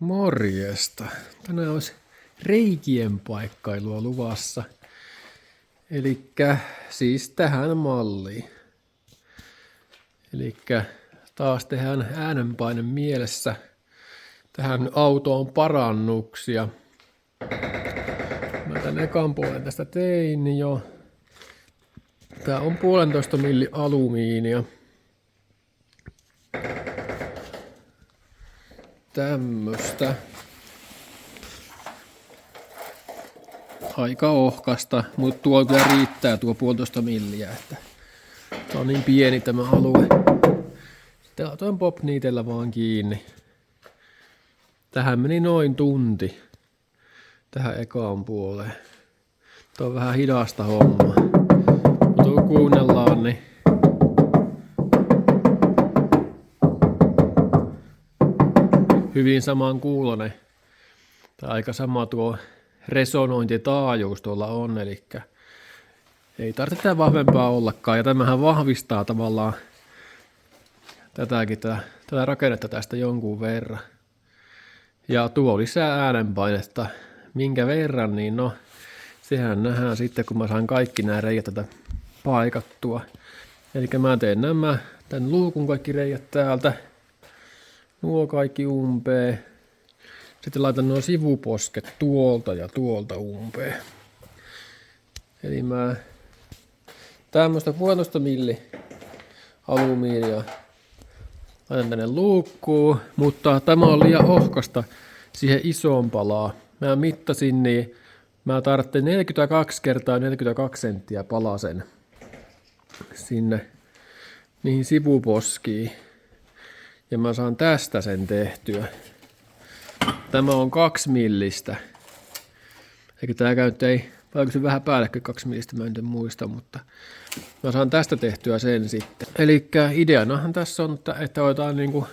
Morjesta. Tänään olisi reikien paikkailua luvassa. Elikkä siis tähän malliin. Elikkä taas tehdään äänenpaine mielessä. Tähän autoon parannuksia. Mä tän ekan puolen tästä tein jo. Tää on 1,5 milli alumiinia. Tämmöstä. Aika ohkasta, mutta tuo kyllä riittää tuo 1,5 milliä, että tää on niin pieni tämä alue. Sitten laitoin popniitellä vaan kiinni. Tähän meni noin tunti. Tähän ekaan puoleen. Tää on vähän hidasta hommaa. Mutta kun kuunnellaan, niin hyvin saman kuulonen. Tai aika sama tuo resonointitaajuus tuolla on, eli ei tarvitse vahvempaa ollakaan. Ja tämähän vahvistaa tavallaan tätä rakennetta tästä jonkun verran. Ja tuo lisää äänenpainetta. Minkä verran, niin no, sehän nähdään sitten, kun mä saan kaikki nämä reijät tätä paikattua. Eli mä teen tän luukun kaikki reijät täältä. Nuo kaikki umpeen. Sitten laitan nuo sivuposket tuolta ja tuolta umpeen. Eli mä tämmöstä 1,5 milli alumiinia laitan tänne luukkuun, mutta tämä on liian ohkasta siihen isoon palaa. Mä mittasin, niin mä tarvitsen 42 kertaa 42 senttiä palasen sinne niihin sivuposkiin. Ja mä saan tästä sen tehtyä. Tämä on 2 millistä. Eikä tää käynyt ei, vaikka se vähän päällekö 2 millistä, mä en muista, mutta mä saan tästä tehtyä sen sitten. Elikkä ideanahan tässä on, että otetaan niinku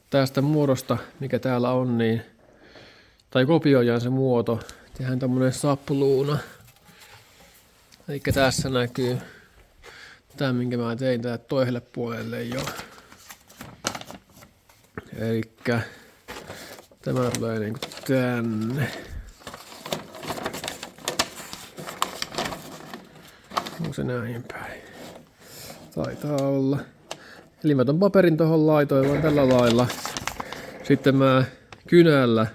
tästä muodosta, mikä täällä on, niin, tai kopioidaan se muoto, tehdään tämmönen sapluuna. Elikkä tässä näkyy tämä, minkä mä tein tää toiselle puolelle jo. Elikkä tämä tulee niinku tänne. Onko se näin päin? Taitaa olla. Eli mä ton paperin tohon laitoin vaan tällä lailla. Sitten mä kynällä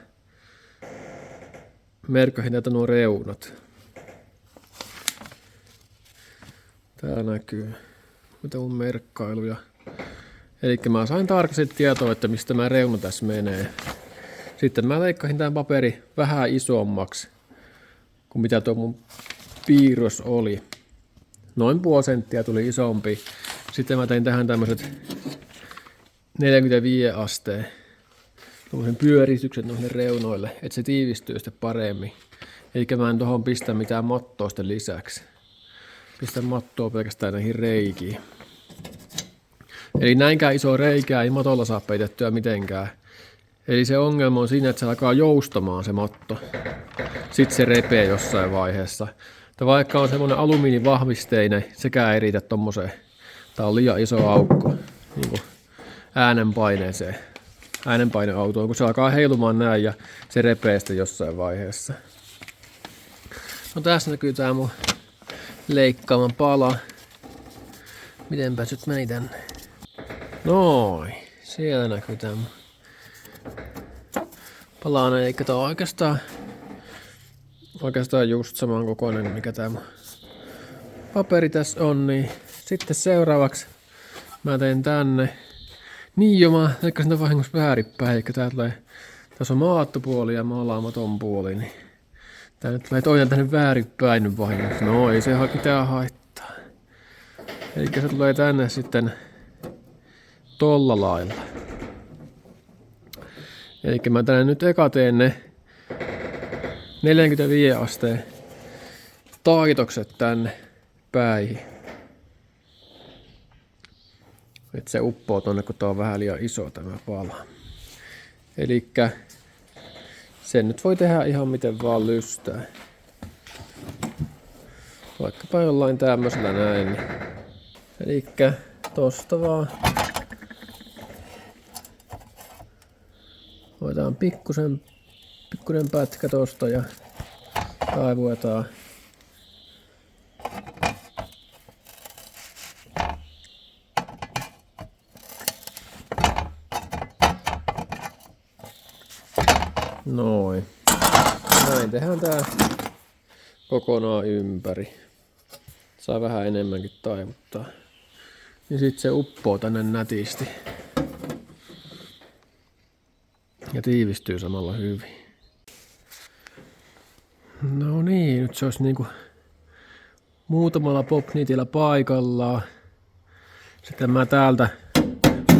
merkkasin näitä nuo reunat. Tää näkyy. Mitä mun merkkailuja. Elikkä mä sain tarkasti tietoa, että mistä mä reuna tässä menee. Sitten mä leikkasin tämän paperi vähän isommaksi kuin mitä tuo mun piirros oli. Noin 0,5 senttiä tuli isompi. Sitten mä tein tähän tämmöset 45 asteen pyöristykset noihin reunoille, että se tiivistyy sitten paremmin. Eikä mä en tohon pistä mitään mattoa sitten lisäksi. Pistän mattoa pelkästään näihin reikiin. Eli näinkään iso reikää ei matolla saa peitettyä mitenkään. Eli se ongelma on siinä, että se alkaa joustamaan se matto. Sitten se repee jossain vaiheessa. Ja vaikka on semmoinen alumiinivahvisteinen, sekään ei riitä tommoseen. Tää on liian iso aukko niin kuin äänenpaineautoon, kun se alkaa heilumaan näin ja se repee sitten jossain vaiheessa. No tässä näkyy tää mun leikkaaman pala. Mitenpä nyt meni tänne? Noin, siellä näkyy tää mun palanen, eli tää on oikeastaan just saman kokoinen, mikä tää mun paperi tässä on, niin sitten seuraavaksi mä teen tänne. Niin jo, mä leikkasin tämän vahingossa väärinpäin, eli tässä on maattopuoli ja maalaamaton puoli, niin tää nyt tulee toinen tänne väärinpäin nyt vahingossa. No ei se mitään haittaa. Eli se tulee tänne sitten tolla lailla. Eli mä tänne nyt eka teen ne 45 asteen taitokset tänne päihin. Et se uppoo tonne, kun tää on vähän liian iso tämä pala. Elikkä sen nyt voi tehdä ihan miten vaan lystää. Vaikkapa jollain tämmöisellä näin. Elikkä tosta vaan Otetaan pikkunen pätkä tosta ja kaivuetaan. Noin. Näin tehdään tää kokonaan ympäri. Saa vähän enemmänkin taivuttaa. Ja sit se uppoo tänne nätisti. Ja tiivistyy samalla hyvin. No niin, nyt se olisi niinku muutamalla popnitillä paikallaan. Sitten mä täältä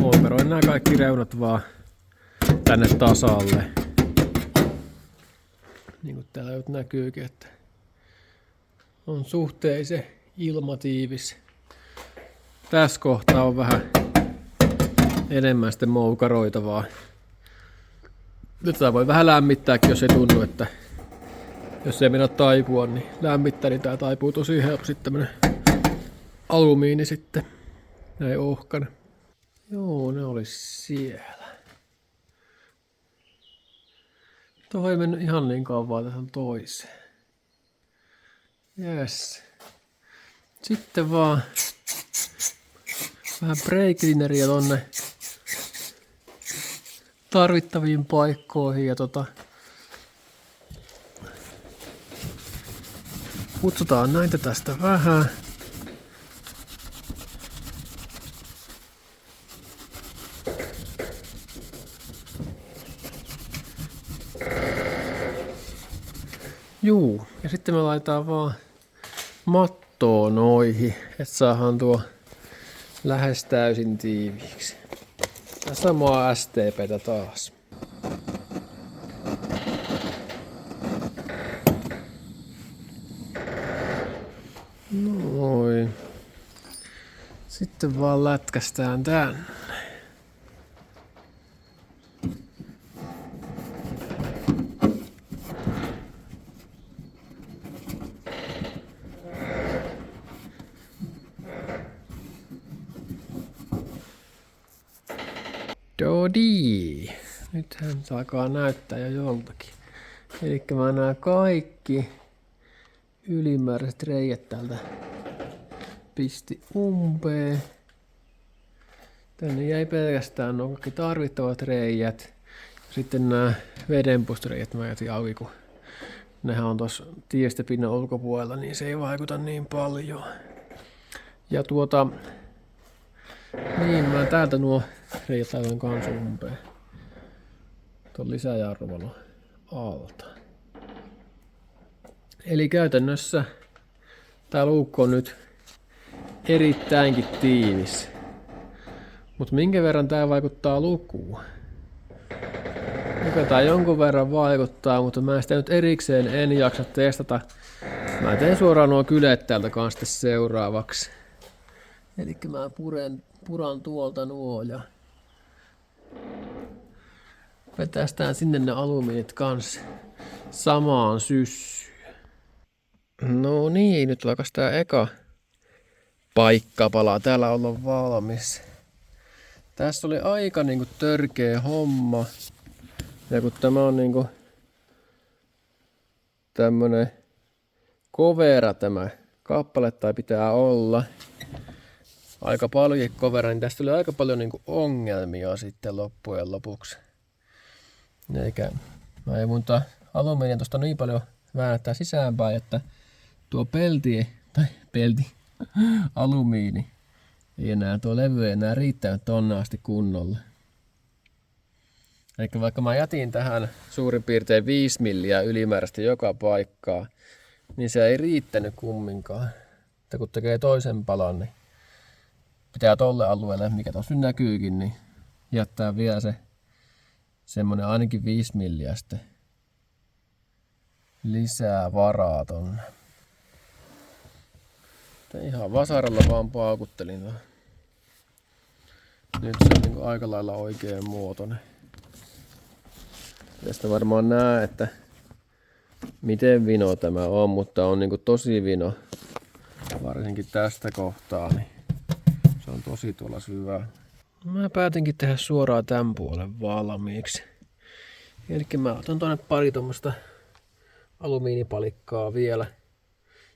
operoin nämä kaikki reunat vaan tänne tasalle. Niin kuin täällä nyt näkyykin, että on suhteellisen ilmatiivis. Tässä kohtaa on vähän enemmän sitten moukaroitavaa. Nyt tää voi vähän lämmittääkin, jos ei tunnu, että jos ei mennä taipua, niin lämmittää, niin tää taipuu tosi helposti tämmönen alumiini sitten. Näin ohkana. Joo, ne olisi siellä. Tuo ei mennyt ihan niin kauan tähän toiseen. Yes. Sitten vaan vähän breaklineriä tonne tarvittaviin paikkoihin ja kutsutaan näitä tästä vähän. Juu, ja sitten me laitetaan vaan mattoa noihin, että saadaan tuo lähes täysin tiiviiksi. Ja samaa STP:tä taas. Noin. Sitten vaan lätkästään tänne. Dodi! Nythän se alkaa näyttää jo joltakin. Elikkä mä näen kaikki ylimääräiset reijät täältä pisti umpeen. Tänne jäi pelkästään nuo kaikki tarvittavat reijät. Sitten nämä vedenpustoreijät mä jätin auki, kun nehän on tuossa tiestepinnan ulkopuolella, niin se ei vaikuta niin paljon. Ja niin mä täältä nuo reijät laitan kans umpeen. Tuon lisäjarruvalon alta. Eli käytännössä tää luukko on nyt erittäinkin tiivis. Mut minkä verran tää vaikuttaa lukuun? Mikä tää jonkun verran vaikuttaa, mutta mä sitä nyt erikseen en jaksa testata. Mä teen suoraan nuo kylet täältä kanssa seuraavaksi. Elikkä mä puran tuolta nuo ja vetästään sinne ne alumiinit kanssa samaan syssyyn. No niin, nyt vaikka tää eka paikkapala täällä olla valmis. Tässä oli aika niinku törkeä homma. Ja kun tämä on niinku tämmönen kovera tämä kappale tai pitää olla. Aika paljonkin kovera, niin tästä tuli aika paljon niinku ongelmia sitten loppujen lopuksi. Eikä mä ei muuta alumiinia tosta niin paljon väännättää sisäänpäin, että tuo alumiini ei enää, tuo levy ei enää riittänyt tonne asti kunnolla. Eli vaikka mä jätin tähän suurin piirtein 5 milliä ylimääräistä joka paikkaa, niin se ei riittänyt kumminkaan. Että kun tekee toisen palan, niin pitää tolle alueelle, mikä tuossa nyt näkyykin, niin jättää vielä se semmonen ainakin 5 milliä sitten lisää varaa tonne. Ihan vasaralla vaan paukuttelin. Nyt se on niin aika lailla oikein muotoinen. Tästä varmaan näe, että miten vino tämä on, mutta on niin tosi vino. Varsinkin tästä kohtaa, niin se on tosi tuolla syvä. Mä päätinkin tehdä suoraan tämän puolen valmiiksi. Eli mä otan tuonne pari tuommoista alumiinipalikkaa vielä.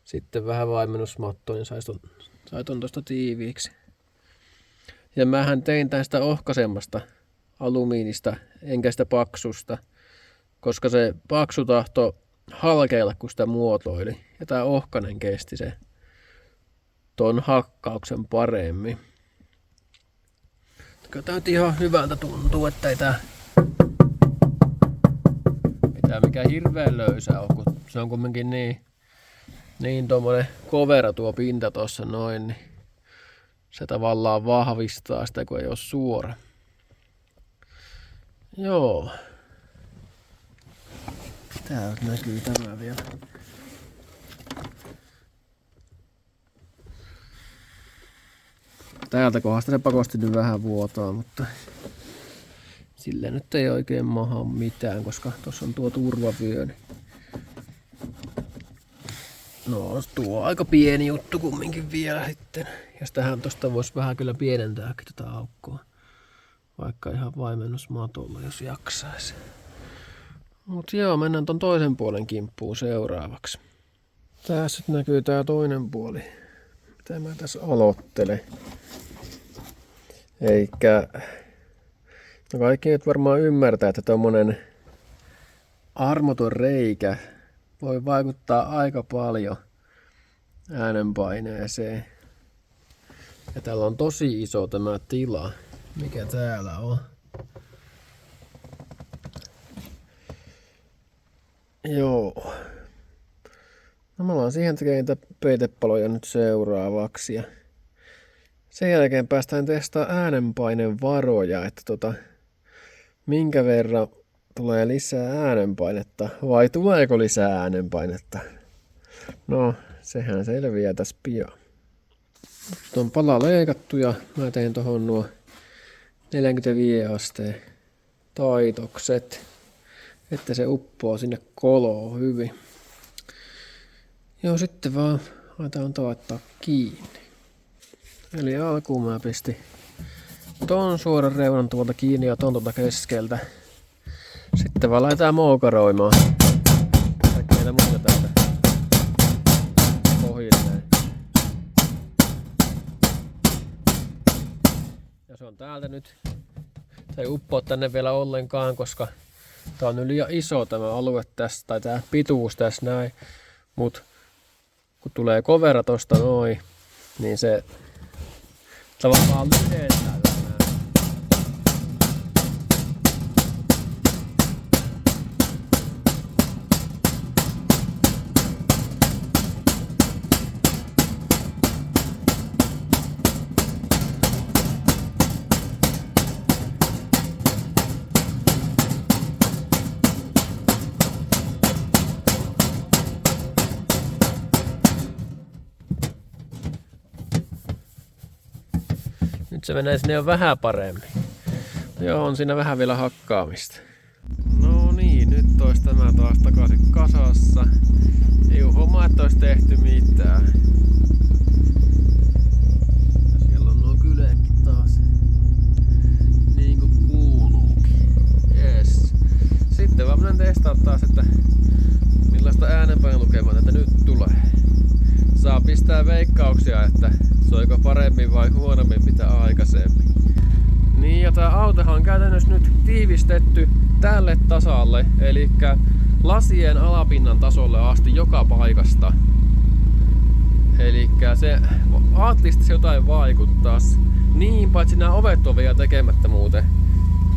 Sitten vähän vaimennusmattoa, niin sai ton tosta tiiviiksi. Ja mähän tein tästä ohkaisemmasta alumiinista, enkä sitä paksusta, koska se paksu tahto halkeilla, kun sitä muotoili. Ja tää ohkanen kesti se ton hakkauksen paremmin. Tää nyt ihan hyvältä tuntuu, että ei tää mitään mikään hirveän löysä ole, kun se on kumminkin niin tommonen kovera tuo pinta tossa noin, niin se tavallaan vahvistaa sitä, kun ei oo suora. Joo. Täältä näkyy tämä vielä. Täältä kohdasta se pakosti nyt vähän vuotaa, mutta sillä nyt ei oikein maha mitään, koska tuossa on tuo turvavyö. No tuo on aika pieni juttu kumminkin vielä sitten. Ja sitähän tosta voisi vähän kyllä pienentääkin tätä aukkoa. Vaikka ihan vaimennusmatolla, jos jaksaisi. Mut joo, mennään ton toisen puolen kimppuun seuraavaksi. Tässä nyt näkyy tää toinen puoli. Mitä mä tässä aloittelen. Eikä no kaikki nyt varmaan ymmärtää, että tommonen armoton reikä voi vaikuttaa aika paljon äänenpaineeseen. Ja täällä on tosi iso tämä tila, mikä täällä on. Joo. No me ollaan siihen tekemään niitä peitepaloja nyt seuraavaksi. Ja sen jälkeen päästään testaamaan äänenpaineen varoja, että minkä verran tulee lisää äänenpainetta vai tuleeko lisää äänenpainetta. No, sehän selviää tässä pian. Nyt on pala leikattu ja mä tein tohon nuo 45 asteen taitokset, että se uppoo sinne koloon hyvin. Joo, sitten vaan aletaan taittaa kiinni. Eli alkuun mä pistin ton suoran reunan tuolta kiinni ja ton tuolta keskeltä. Sitten vaan laitetaan moukaroimaan. Kaikki meitä muuta täältä pohjilleen. Ja se on täältä nyt. Se ei uppoa tänne vielä ollenkaan, koska tää on nyt liian iso tämä alue tässä, tai tää pituus tässä näin. Mut kun tulee kovera tosta noin, niin se tavallaan lyhentää. Nyt se menee sinne jo vähän paremmin. Joo, on siinä vähän vielä hakkaamista. No niin, nyt olisi tämä taas takaisin kasassa. Ei ole homma, että olisi tehty mitään. Siellä on nuo kyleetkin taas. Niin kuin kuuluukin. Yes. Sitten vaan menen testaa taas, että millaista äänenpainolukemaa tätä nyt tulee. Saa pistää veikkauksia, että soiko paremmin vai huonommin mitä aikaisemmin. Niin, ja tää autohan on käytännössä nyt tiivistetty tälle tasalle, eli lasien alapinnan tasolle asti joka paikasta. Eli se ajattelisi, se jotain vaikuttaisi. Niin, paitsi nämä ovet on vielä tekemättä muuten.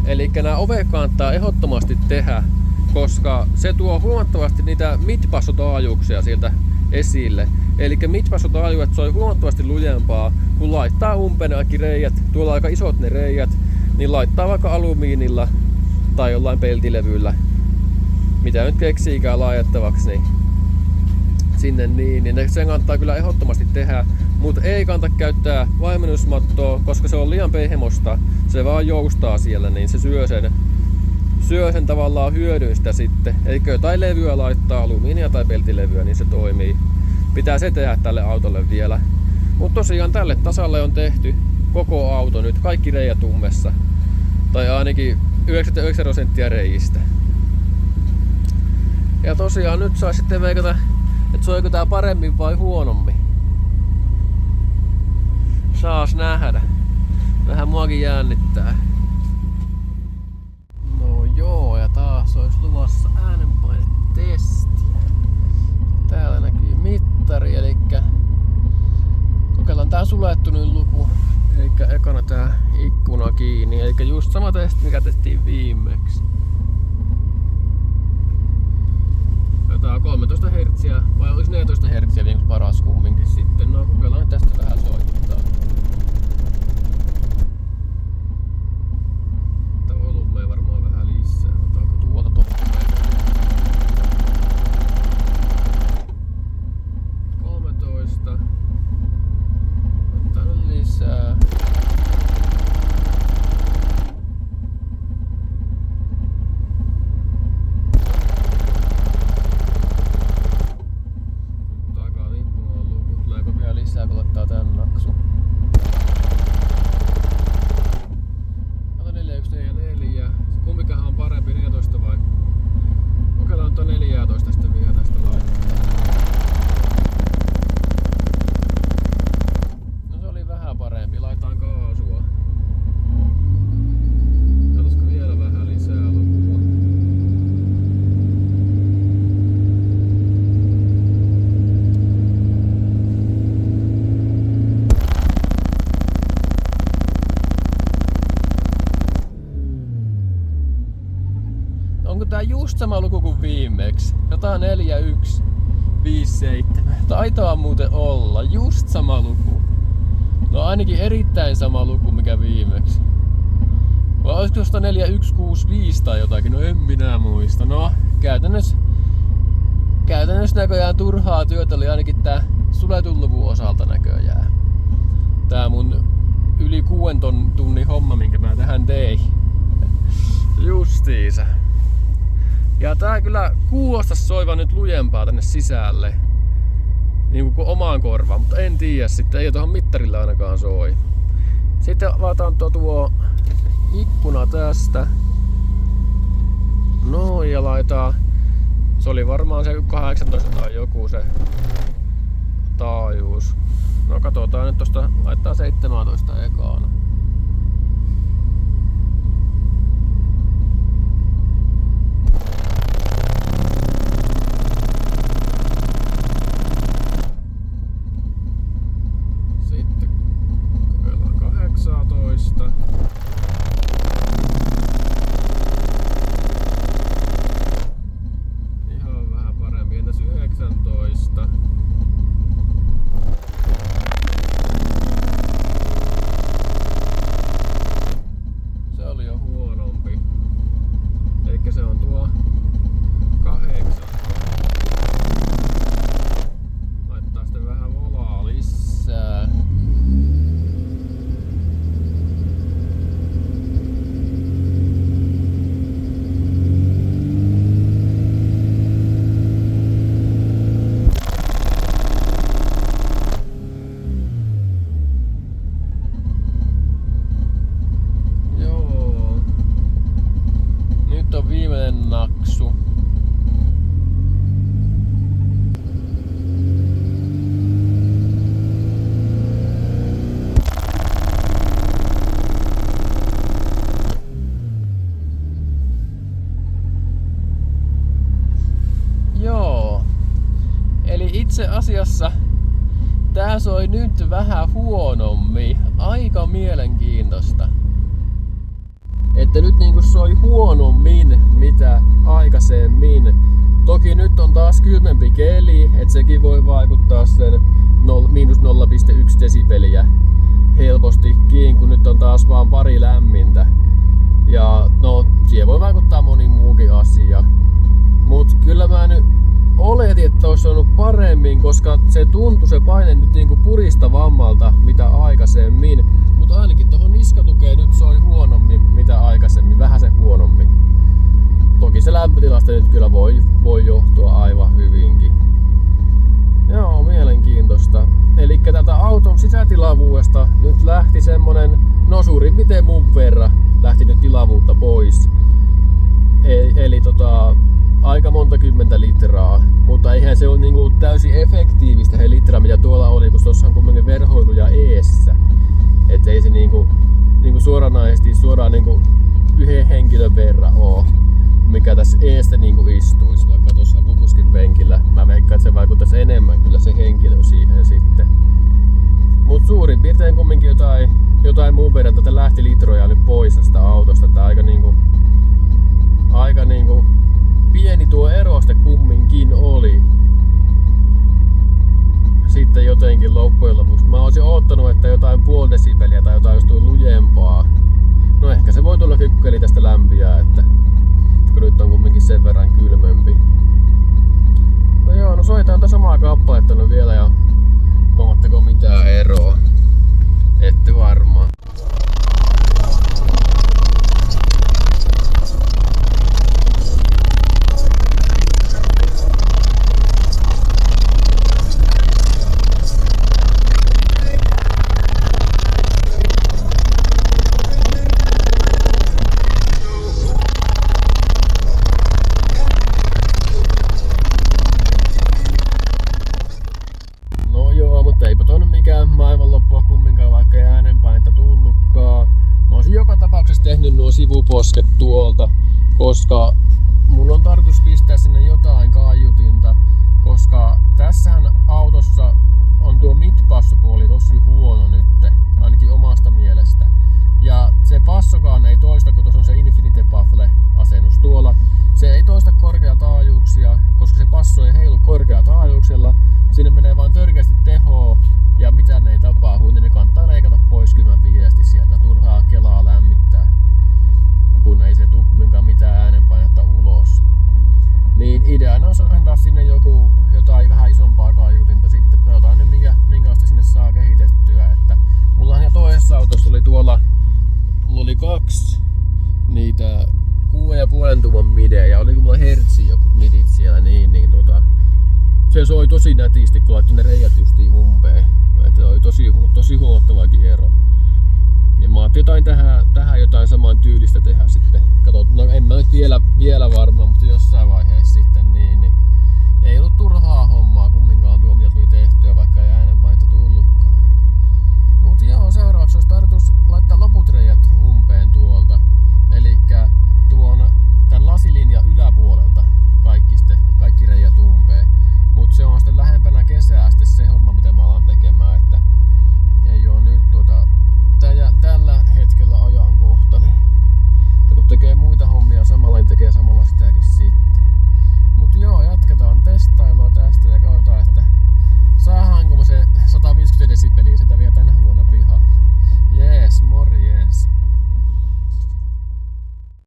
Eli nämä ovet kannattaa ehdottomasti tehdä, koska se tuo huomattavasti niitä midpassotaajuuksia sieltä esille. Eli midpassotaajuudet soi huomattavasti lujempaa, kun laittaa umpeen kaikki reijät, tuolla aika isot ne reijät, niin laittaa vaikka alumiinilla tai jollain peltilevyllä, mitä nyt keksiikään laajettavaksi, niin sinne niin sen kannattaa kyllä ehdottomasti tehdä, mutta ei kannata käyttää vaimennusmattoa, koska se on liian pehmosta, se vaan joustaa siellä, niin se syö sen tavallaan hyödyn sitä sitten. Eli jotain levyä laittaa, alumiinia tai peltilevyä, niin se toimii. Pitää se tehdä tälle autolle vielä. Mutta tosiaan tälle tasalle on tehty koko auto nyt, kaikki reijät ummessa. Tai ainakin 99% reijistä. Ja tosiaan nyt saa sitten veikata, että soiko tää paremmin vai huonommin. Saas nähdä. Vähän muakin jännittää. No joo, ja taas olisi luvassa äänenpainetestiä. Täällä näkyy mittari, eli kokeillaan tää suljettunut luku. Eli ekana tää ikkuna kiinni, eli just sama testi mikä tehtiin viimeksi. Tää on 13 Hz, vai olisi 14 Hz viimeksi paras kumminkin sitten. No kokeillaan tästä vähän soittaa. Tää volyymeja varmaan vähän lisää. Otaanko tuolta tuolta? 13. Otan lisää. Lisää kun ottaa tän naksu. Ota 4144. Kummikahan on parempi, 14 vai? Kokeillaan tuon 14 sitten vielä tästä laittaa. No se oli vähän parempi, laitetaan kaasua. Katsoisiko vielä vähän lisää lukua. Onko tää just sama luku kuin viimeksi? Jotain 4157. Taitaa muuten olla just sama luku. No ainakin erittäin sama luku mikä viimeksi. Vai olisiko josta 4165 tai jotakin? No en minä muista. No käytännössä näköjään turhaa työtä oli ainakin tää suletun luvun osalta näköjään. Tää mun yli 6 tunnin homma minkä mä tähän tein. Justiisa. Ja tää kyllä kuulostais soivan nyt lujempaa tänne sisälle. Niinku kuin omaan korvaan, mutta en tiedä sitten, ei tohon mittarille ainakaan soi. Sitten avataan tuo ikkuna tästä. Noin ja laitetaan. Se oli varmaan se 18 tai joku se taajuus. No katsotaan nyt tosta, laittaa 17 ekana. Sitten kokeillaan 18. Ihan vähän parempi, entäs 19. Se oli jo huonompi. Elikkä se on tuo 8. Laittaa sitten vähän volaa lisää. Joo. Nyt on viimeinen naksu. Joo. Eli itse asiassa tää soi nyt vähän huonommin. Aika mielenkiintoista. Että nyt niinku soi huonommin mitä aikaisemmin. Toki nyt on taas kylmempi keli, että sekin voi vaikuttaa sen -0,1 desibeliä helpostikin, kun nyt on taas vaan pari lämmintä. Ja no, siihen voi vaikuttaa moni muukin asia. Mut kyllä mä nyt oletin, että olisi ollut paremmin, koska se tuntui se paine nyt niinku puristavammalta mitä aikaisemmin. Mutta ainakin tuohon niskatukeen nyt soi huonommin mitä aikaisemmin, vähän se huonommin. Toki se lämpötilasta nyt kyllä voi johtua aivan hyvinkin. Joo, mielenkiintoista. Eli tätä auton sisätilavuudesta nyt lähti semmonen, no suurin piirtein mun verran lähti nyt tilavuutta pois. Eli aika aika monta kymmentä litraa, mutta eihän se ole niinku täysin efektiivistä he litraa mitä tuolla oli, kun tuossa on kuitenkin verhoiluja eessä. Et ei se niinku suoranaisesti suoraan niinku yhden henkilön verran oo, mikä tässä eestä niinku istuisi, vaikka tuossa Vukuskin penkillä. Mä veikkaan, että se vaikuttaisi enemmän kyllä se henkilö siihen sitten. Mut suurin piirtein kumminkin jotain muun verran tätä lähti litroja nyt pois tästä autosta. Tää aika niinku pieni tuo eroste kumminkin oli. Sitten jotenkin loppujen lopuksi. Mä olisin oottanut, että jotain puoli desibeliä tai jotain just lujempaa. No ehkä se voi tulla kykkeli tästä lämpiää, että kun nyt on kumminkin sen verran kylmempi. No joo, no soitetaan tätä samaa kappaletta nyt vielä ja huomatteko mitään eroa? Ette varmaan. Eipä toi nyt mikään maailmanloppua kumminkaan, vaikka ei äänenpainetta tullutkaan. Mä olisin joka tapauksessa tehnyt nuo sivuposket tuolta, koska mulla on tarkoitus pistää sinne jotain kaiutinta, koska tässähän autossa on tuo mid-passopuoli tosi huono nyt, ainakin omasta mielestä. Ja se passokaan ei toista, kun tuossa on se Infinite Baffle-asennus tuolla. Se ei toista korkeataajuuksia, koska se passo ei heilu korkeataajuuksella. Sinne menee vaan törkeästi tehoa ja mitään ei tapahdu, niin ne kannattaa leikata pois kylmäpiileesti sieltä. Turhaa kelaa lämmittää, kun ei se tule kumminkaan mitään äänenpainetta ulos. Niin ideana on antaa sinne jotain vähän isompaa kaiutinta sitten. Katsotaan nyt minkälaista sinne saa kehitettyä. Että mullahan jo toisessa autossa oli mulla oli 2 niitä 6,5 tuuman midejä ja oliko mulla hertsi jokut midit siellä se soi tosi nätisti, kun laittoi ne reijät justiin umpeen. Että oli tosi huomattavakin ero. Ja mä ajattelin tähän jotain saman tyylistä tehdä sitten. Katsotaan, no en mä nyt vielä varma, mutta